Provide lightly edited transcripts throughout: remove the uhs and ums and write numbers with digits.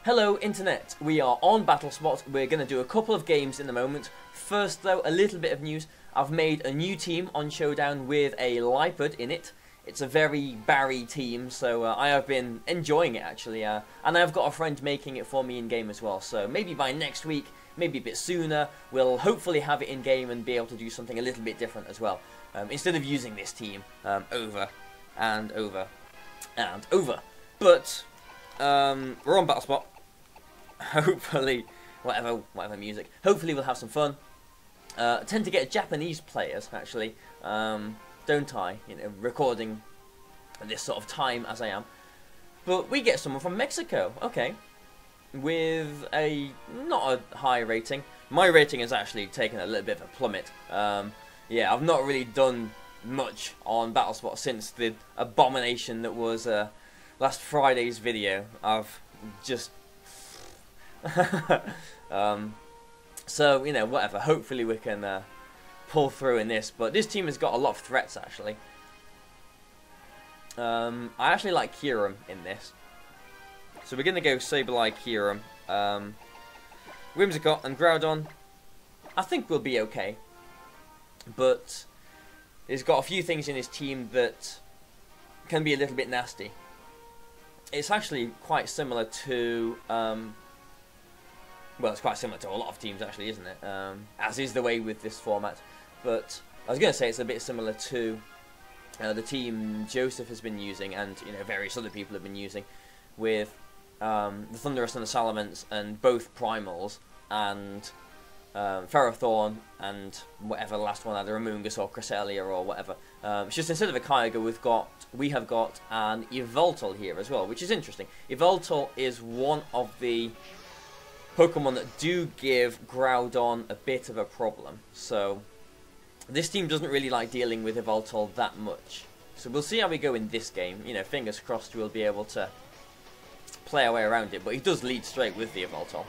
Hello Internet, we are on BattleSpot. We're going to do a couple of games in a moment. First though, a little bit of news. I've made a new team on Showdown with a Lipard in it. It's a very Barry team, so I have been enjoying it actually. And I've got a friend making it for me in game as well, so maybe by next week, maybe a bit sooner, we'll hopefully have it in game and be able to do something a little bit different as well. Instead of using this team over and over and over. But we're on BattleSpot. Hopefully, whatever music. Hopefully we'll have some fun. I tend to get Japanese players actually, don't I? You know, recording at this sort of time as I am. But we get someone from Mexico, okay, with not a high rating. My rating has actually taken a little bit of a plummet. Yeah, I've not really done much on BattleSpot since the abomination that was last Friday's video. I've just so, you know, whatever. Hopefully we can pull through in this. But this team has got a lot of threats, actually. I actually like Kyurem in this. So we're going to go Sableye, Kyurem. Whimsicott and Groudon, I think we'll be okay. But he's got a few things in his team that can be a little bit nasty. It's actually quite similar to... well, it's quite similar to a lot of teams, actually, isn't it? As is the way with this format. But I was going to say it's a bit similar to the team Joseph has been using, and you know various other people have been using, with the Thundurus and the Salamence, and both Primals, and Ferrothorn, and whatever the last one, either Amoonguss or Cresselia or whatever. It's just instead of a Kyogre, we have got an Yveltal here as well, which is interesting. Yveltal is one of the Pokemon that do give Groudon a bit of a problem, so this team doesn't really like dealing with Yveltal that much. So we'll see how we go in this game. You know, fingers crossed we'll be able to play our way around it, but he does lead straight with the Yveltal.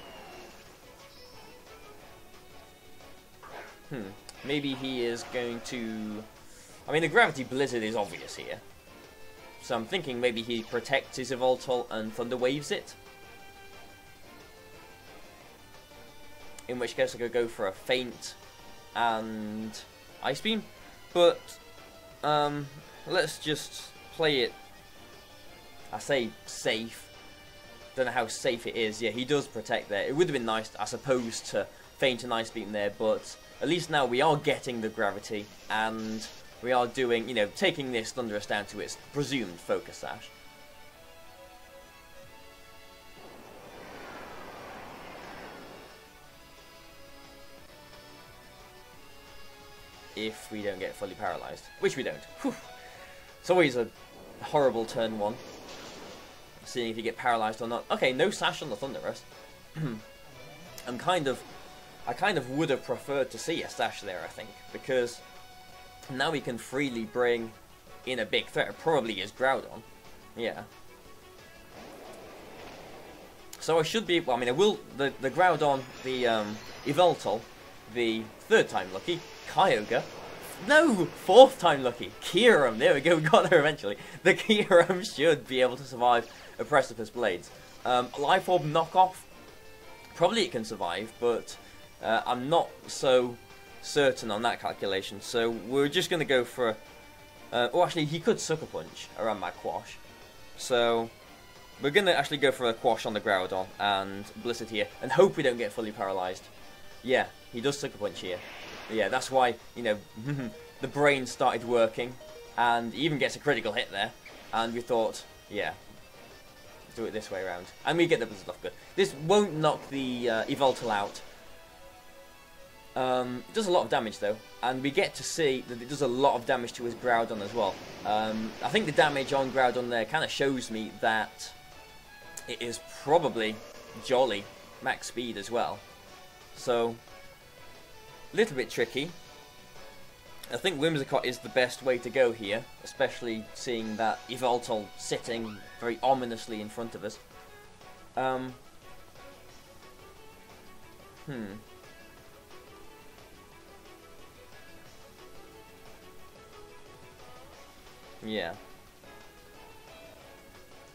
Maybe he is going to... I mean, the Gravity Blizzard is obvious here, so I'm thinking maybe he protects his Yveltal and Thunder Waves it. In which case I could go for a Feint and Ice Beam, but let's just play it, I say safe, don't know how safe it is. Yeah, he does protect there. It would have been nice, I suppose, to Feint and Ice Beam there, but at least now we are getting the Gravity, and we are doing, you know, taking this Thundurus down to its presumed Focus Sash. If we don't get fully paralysed, which we don't. Whew. It's always a horrible turn one, seeing if you get paralysed or not. Okay, no sash on the Thundurus. I kind of would have preferred to see a sash there, I think, because now we can freely bring in a big threat. It probably is Groudon. Yeah. So I should be, well, I mean, I will, the Groudon, the Yveltal, the third time lucky, Kyogre, no, fourth time lucky, Kyurem, there we go, we got there eventually. The Kyurem should be able to survive a Precipice Blades. Life Orb knockoff, probably it can survive, but I'm not so certain on that calculation, so we're just going to go for, oh actually he could Sucker Punch around my Quash, so we're going to actually go for a Quash on the Groudon and Blizzard here, and hope we don't get fully paralysed. Yeah, he does Sucker Punch here. Yeah, that's why, you know, the brain started working, and he even gets a critical hit there, and we thought, yeah, do it this way around. And we get the Blizzard off good. This won't knock the Yveltal out. It does a lot of damage though, and we get to see that it does a lot of damage to his Groudon as well. I think the damage on Groudon there kind of shows me that it is probably Jolly max speed as well. So, a little bit tricky. I think Whimsicott is the best way to go here, especially seeing that Yveltal sitting very ominously in front of us. Yeah.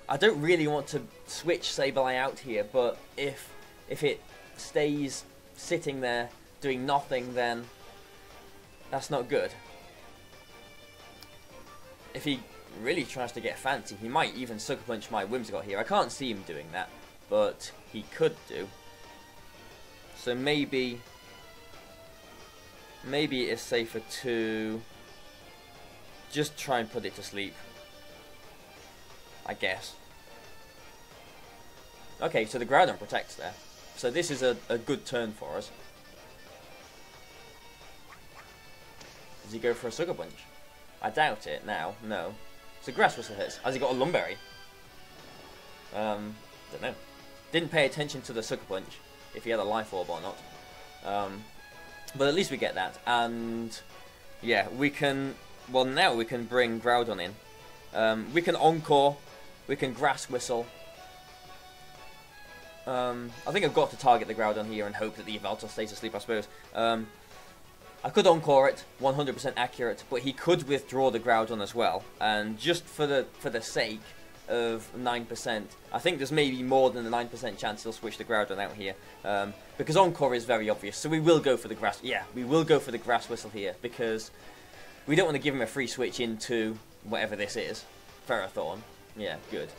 I don't really want to switch Sableye out here, but if it stays sitting there doing nothing, then that's not good. If he really tries to get fancy, he might even Sucker Punch my Whimsicott here. I can't see him doing that, but he could do. So maybe it is safer to just try and put it to sleep, I guess. Okay, so the Groudon protects there. So this is a good turn for us. Does he go for a Sucker Punch? I doubt it now, no. So Grass Whistle hits. Has he got a Lumberry? Don't know. Didn't pay attention to the Sucker Punch, if he had a Life Orb or not. But at least we get that. And yeah, we can... Well, now we can bring Groudon in. We can Encore. We can Grass Whistle. I think I've got to target the Groudon here and hope that the Yveltal stays asleep, I suppose. I could Encore it, 100% accurate, but he could withdraw the Groudon as well. And just for the sake of 9%, I think there's maybe more than a 9% chance he'll switch the Groudon out here. Because Encore is very obvious, so we will go for the Grass... Yeah, we will go for the Grass Whistle here, because we don't want to give him a free switch into whatever this is. Ferrothorn. Yeah, good.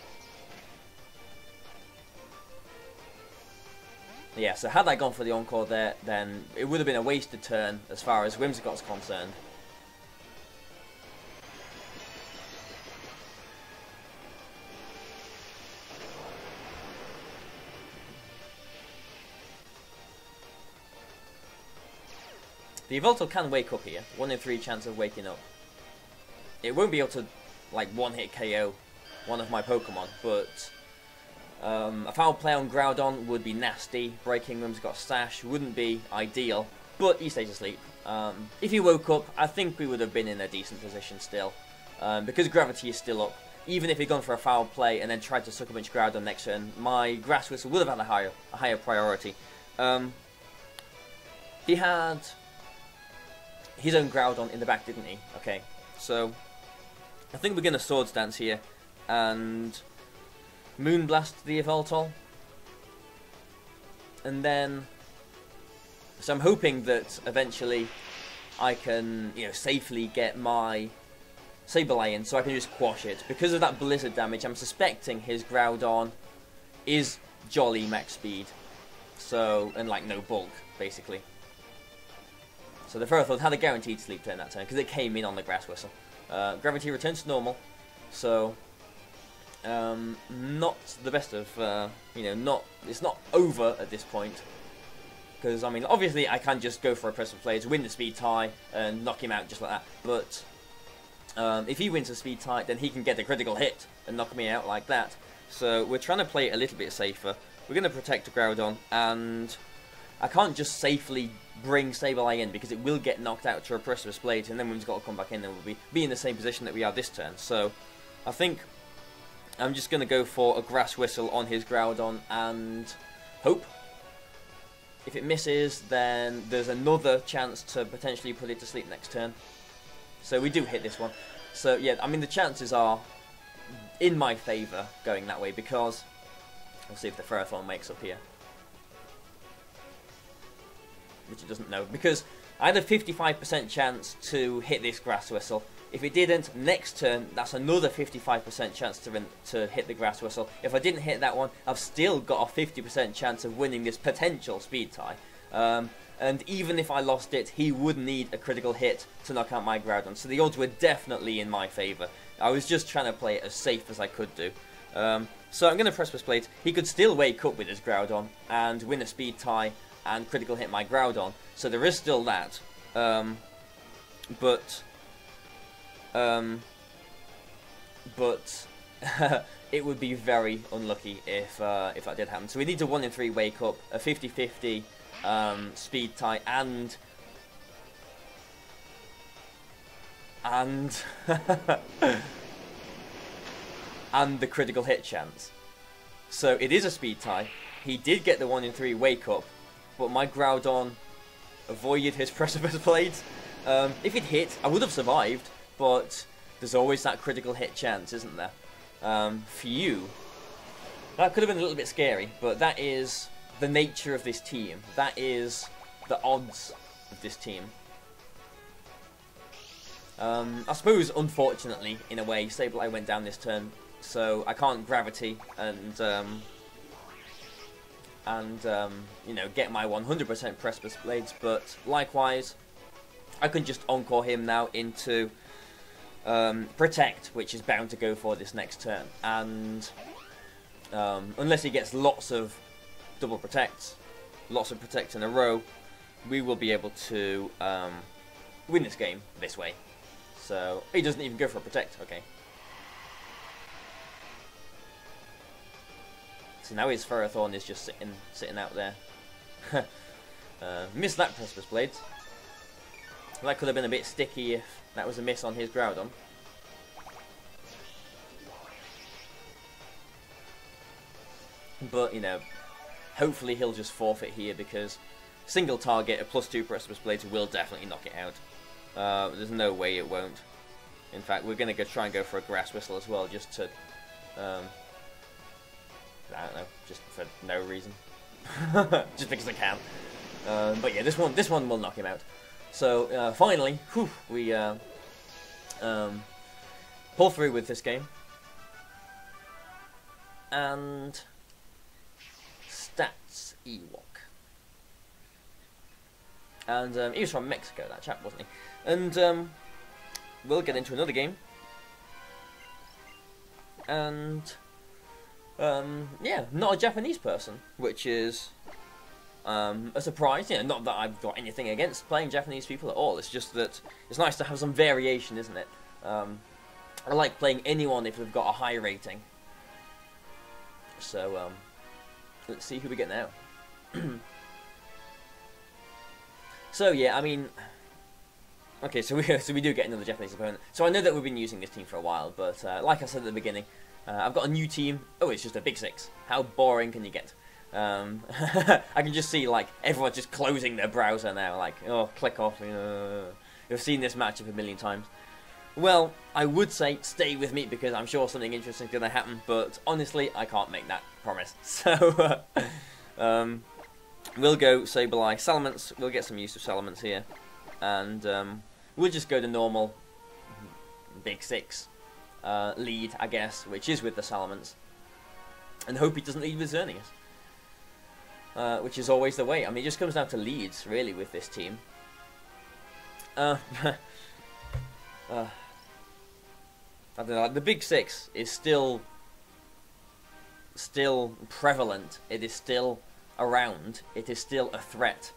Yeah, so had I gone for the Encore there, then it would have been a wasted turn as far as Whimsicott's concerned. The Yveltal can wake up here. 1 in 3 chance of waking up. It won't be able to, like, one-hit KO one of my Pokemon, but a foul play on Groudon would be nasty. Breaking Whimsicott's Sash wouldn't be ideal, but he stays asleep. If he woke up, I think we would have been in a decent position still, because Gravity is still up. Even if he'd gone for a foul play and then tried to Sucker Punch Groudon next turn, my Grass Whistle would have had a higher priority. He had his own Groudon in the back, didn't he? Okay, so I think we're going to Swords Dance here and Moonblast the Yveltal. And then, so I'm hoping that eventually I can, safely get my Sableye in so I can just quash it. Because of that Blizzard damage, I'm suspecting his Groudon is jolly max speed. So, and like no bulk, basically. So the Ferrothorn had a guaranteed sleep turn that turn because it came in on the Grass Whistle. Gravity returns to normal, so not the best of, it's not over at this point. Because, I mean, obviously I can just go for a press of play to win the speed tie and knock him out just like that. But if he wins the speed tie, then he can get a critical hit and knock me out like that. So we're trying to play it a little bit safer. We're going to protect Groudon, and I can't just safely bring Sableye in because it will get knocked out to a Precipice Blade, and then we've got to come back in and we'll be in the same position that we are this turn. So I think I'm just going to go for a Grass Whistle on his Groudon and hope. If it misses, then there's another chance to potentially put it to sleep next turn. So we do hit this one. So yeah, I mean the chances are in my favour going that way because we'll see if the Ferrothorn wakes up here. Which it doesn't know, because I had a 55% chance to hit this Grass Whistle. If it didn't, next turn, that's another 55% chance to hit the Grass Whistle. If I didn't hit that one, I've still got a 50% chance of winning this potential speed tie. And even if I lost it, he would need a critical hit to knock out my Groudon. So the odds were definitely in my favour. I was just trying to play it as safe as I could do. So I'm going to Precipice Blade. He could still wake up with his Groudon and win a speed tie and critical hit my Groudon, so there is still that, but it would be very unlucky if that did happen. So we need a 1 in 3 wake up, a 50-50 speed tie, and and the critical hit chance. So it is a speed tie. He did get the 1 in 3 wake up, but my Groudon avoided his Precipice Blades. If it hit, I would have survived, but there's always that critical hit chance, isn't there? Phew. That could have been a little bit scary, but that is the nature of this team. That is the odds of this team. I suppose, unfortunately, in a way, Sableye went down this turn, so I can't Gravity and you know, get my 100% Precipice Blades, but likewise, I can just Encore him now into Protect, which is bound to go for this next turn, and unless he gets lots of double protects, lots of protects in a row, we will be able to win this game this way. So he doesn't even go for a protect. Okay. So now his Ferrothorn is just sitting out there. Missed that Precipice Blades. That could have been a bit sticky if that was a miss on his Groudon. But, you know, hopefully he'll just forfeit here because single target, a +2 Precipice Blades will definitely knock it out. There's no way it won't. In fact, we're going to try and go for a Grass Whistle as well, just to, I don't know, just for no reason. Just because I can. But yeah, this one will knock him out. So, finally, whew, we pull through with this game. And stats Ewok. And he was from Mexico, that chap, wasn't he? And we'll get into another game. And yeah, not a Japanese person, which is a surprise. You know, not that I've got anything against playing Japanese people at all. It's just that it's nice to have some variation, isn't it? I like playing anyone if they've got a high rating. So let's see who we get now. So yeah, I mean, okay, so we do get another Japanese opponent. So I know that we've been using this team for a while, but like I said at the beginning, I've got a new team. Oh, it's just a Big Six. How boring can you get? I can just see like everyone's just closing their browser now, like, oh, click off. You've seen this matchup a million times. Well, I would say stay with me because I'm sure something interesting is going to happen, but honestly, I can't make that promise. So, we'll go Sableye Salamence. We'll get some use of Salamence here, and we'll just go the normal Big Six lead, I guess, which is with the Salamence, and hope he doesn't lead with Xerneas, which is always the way. I mean, it just comes down to leads, really, with this team. I don't know, like, the Big Six is still prevalent. It is still around. It is still a threat,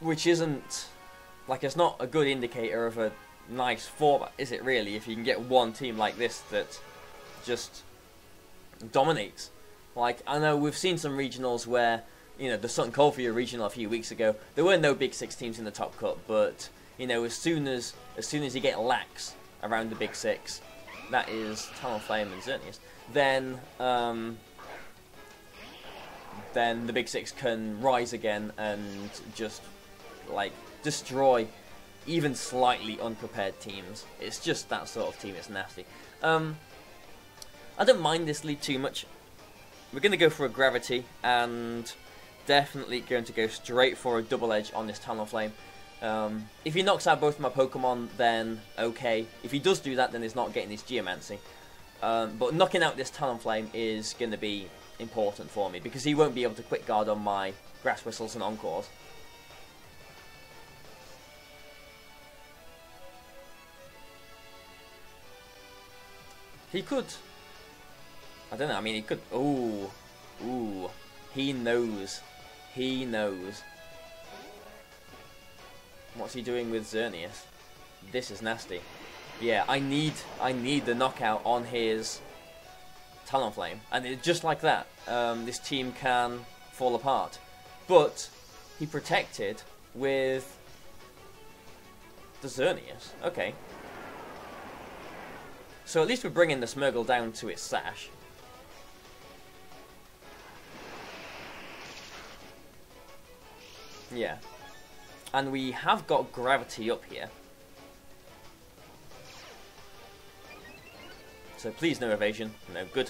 which isn't, like, it's not a good indicator of a nice format, is it really, if you can get one team like this that just dominates. Like, I know we've seen some regionals where, you know, the Sun Coldfield regional a few weeks ago, there were no Big Six teams in the top cut, but, you know, as soon as you get lax around the Big Six, that is Talonflame and Xerneas, then the Big Six can rise again and just, like, destroy even slightly unprepared teams. It's just that sort of team. It's nasty. I don't mind this lead too much. We're going to go for a Gravity, and definitely going to go straight for a Double Edge on this Talonflame. If he knocks out both my Pokemon, then okay. If he does do that, then he's not getting his Geomancy. But knocking out this Talonflame is going to be important for me, because he won't be able to Quick Guard on my Grass Whistles and Encores. He could, I don't know, I mean, he could, ooh, he knows. He knows. What's he doing with Xerneas? This is nasty. Yeah, I need the knockout on his Talonflame, and just like that, this team can fall apart. But he protected with the Xerneas. Okay. So at least we're bringing the Smeargle down to its sash. Yeah. And we have got Gravity up here. So please no evasion. No, good.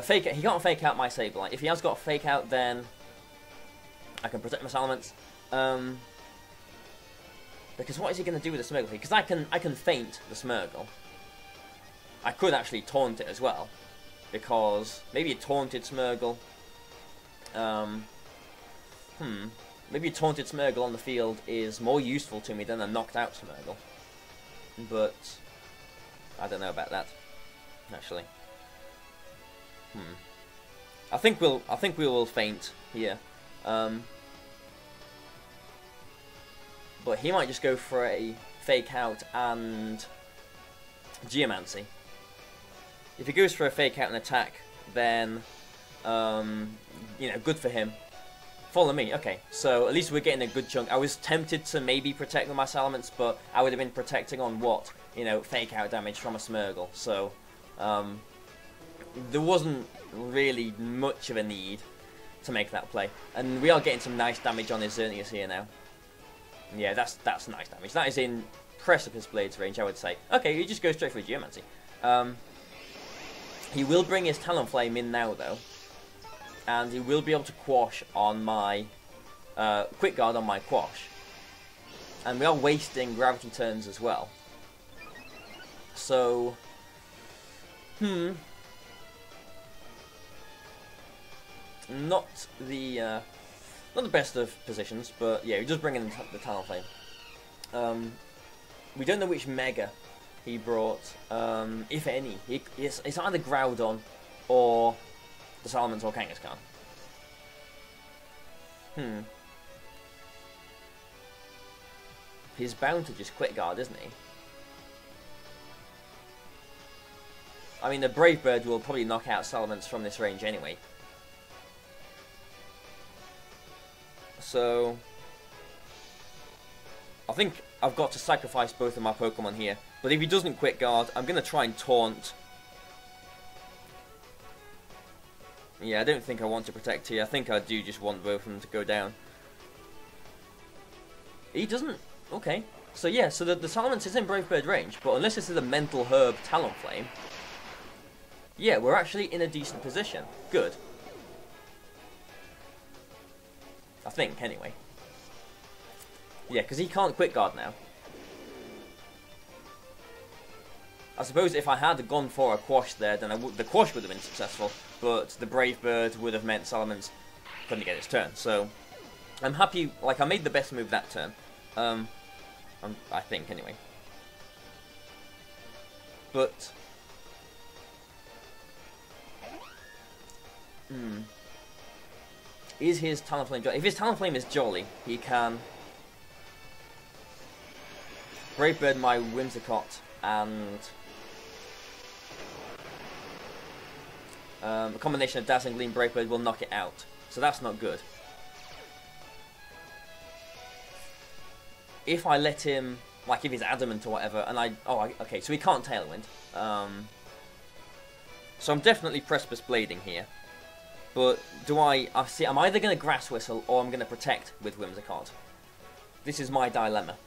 Fake out. He can't fake out my Sableye. If he has got fake out, then I can protect my Salamence. Because what is he going to do with the Smeargle? Because I can feint the Smeargle. I could actually taunt it as well. Because maybe a taunted Smeargle. Maybe a taunted Smeargle on the field is more useful to me than a knocked out Smeargle. But I don't know about that, actually. I think we will feint here. But he might just go for a fake out and Geomancy. If he goes for a fake out and attack, then you know, good for him. Follow me. Okay, so at least we're getting a good chunk. I was tempted to maybe protect with my Salamence, but I would have been protecting on what? You know, fake out damage from a Smeargle. So there wasn't really much of a need to make that play. And we are getting some nice damage on his Xerneas here now. Yeah, that's nice damage. That is in Precipice Blade's range, I would say. Okay, he just goes straight for a Geomancy. He will bring his Talonflame in now, though. And he will be able to quash on my Quick Guard on my quash. And we are wasting Gravity Turns as well. So, not the best of positions, but yeah, he does bring in the Talonflame. We don't know which Mega he brought, if any. It's either Groudon or the Salamence or Kangaskhan. He's bound to just Quick Guard, isn't he? I mean, the Brave Bird will probably knock out Salamence from this range anyway. So I think I've got to sacrifice both of my Pokemon here. But if he doesn't Quick Guard, I'm going to try and Taunt. Yeah, I don't think I want to protect here. I think I do just want both of them to go down. He doesn't... Okay. So yeah, so the Salamence is in Brave Bird range, but unless this is a Mental Herb Talonflame, yeah, we're actually in a decent position. Good. I think, anyway. Yeah, because he can't Quick Guard now. I suppose if I had gone for a Quash there, then the Quash would have been successful, but the Brave Bird would have meant Salamence couldn't get its turn. So I'm happy, like, I made the best move that turn. I think, anyway. But... Is his Talonflame Jolly? If his Talonflame is Jolly, he can Brave Bird my Whimsicott and a combination of Dazzling Gleam Brave Bird will knock it out. So that's not good. If I let him, like if he's adamant or whatever, and okay, so he can't Tailwind. So I'm definitely Precipice Blading here. But I'm either going to Grass Whistle or I'm going to protect with Whimsicott. This is my dilemma.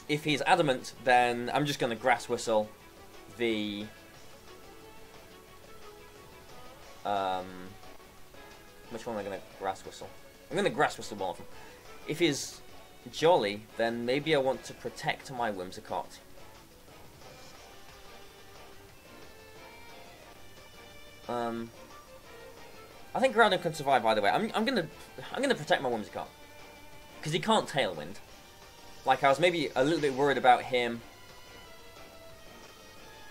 If he's adamant, then I'm just going to Grass Whistle the... which one am I going to Grass Whistle? I'm going to Grass Whistle one of them. If he's Jolly, then maybe I want to protect my Whimsicott. I think Groudon can survive either way. I'm gonna protect my Whimsicott because he can't Tailwind. Like I was maybe a little bit worried about him.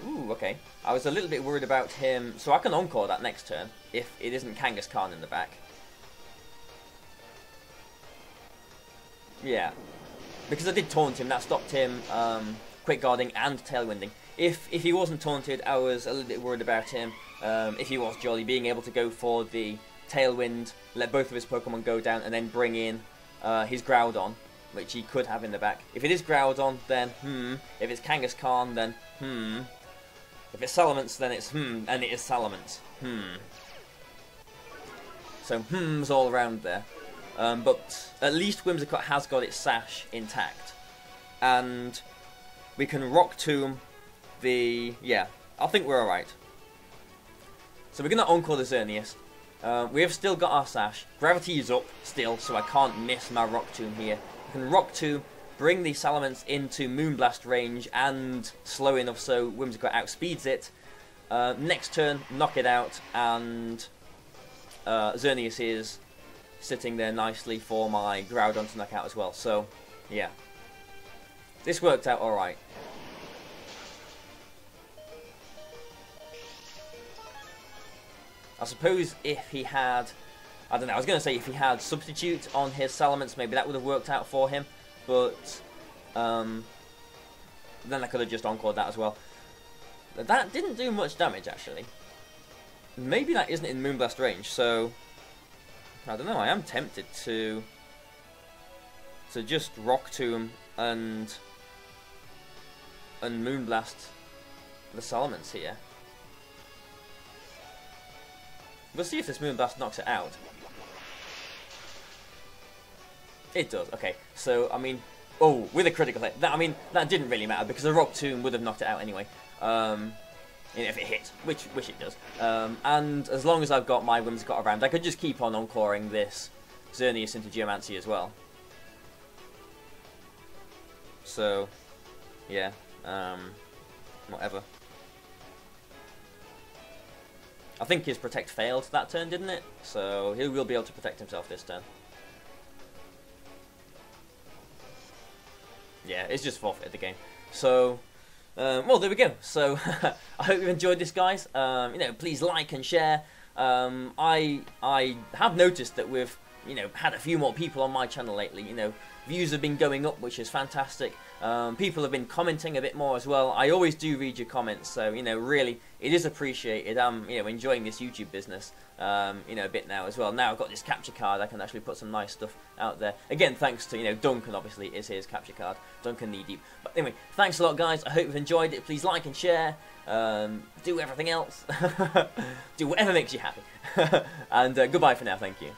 Ooh, okay. I was a little bit worried about him, so I can Encore that next turn if it isn't Kangaskhan in the back. Yeah, because I did taunt him. That stopped him Quick Guarding and Tailwinding. If he wasn't taunted, I was a little bit worried about him. If he was Jolly, being able to go for the Tailwind, let both of his Pokemon go down, and then bring in his Groudon, which he could have in the back. If it is Groudon, then If it's Kangaskhan, then If it's Salamence, then it's and it is Salamence. So hmms all around there. But at least Whimsicott has got its Sash intact. And we can Rock Tomb Yeah, I think we're alright. So we're going to encore the Xerneas. We have still got our Sash. Gravity is up still, so I can't miss my Rock Tomb here. I can Rock Tomb, bring the Salamence into Moonblast range, and slow enough so Whimsicott outspeeds it. Next turn, knock it out, and Xerneas is sitting there nicely for my Groudon to knock out as well. So, yeah. This worked out alright. I suppose if he had, I don't know, I was going to say if he had Substitute on his Salamence, maybe that would have worked out for him, but then I could have just encored that as well. That didn't do much damage, actually. Maybe that isn't in Moonblast range, so I don't know, I am tempted to just Rock Tomb and Moonblast the Salamence here. We'll see if this Moonblast knocks it out. It does, okay. So, I mean, oh, with a critical hit. That, I mean, that didn't really matter because a Rock Tomb would have knocked it out anyway. If it hit, which it does. And as long as I've got my Whimsicott around, I could just keep on encoring this Xerneas into Geomancy as well. So, yeah, whatever. I think his Protect failed that turn, didn't it? So he will be able to protect himself this turn. Yeah, it's just forfeited the game. So, well, there we go. So, I hope you've enjoyed this, guys. You know, please like and share. I have noticed that we've, you know, had a few more people on my channel lately. You know, views have been going up, which is fantastic. People have been commenting a bit more as well. I always do read your comments, so, you know, really, it is appreciated. I'm, you know, enjoying this YouTube business, you know, a bit now as well. Now I've got this capture card, I can actually put some nice stuff out there. Again, thanks to, you know, Duncan, obviously, is his capture card. Duncan Knee Deep. But anyway, thanks a lot, guys. I hope you've enjoyed it. Please like and share. Do everything else. Do whatever makes you happy. And goodbye for now. Thank you.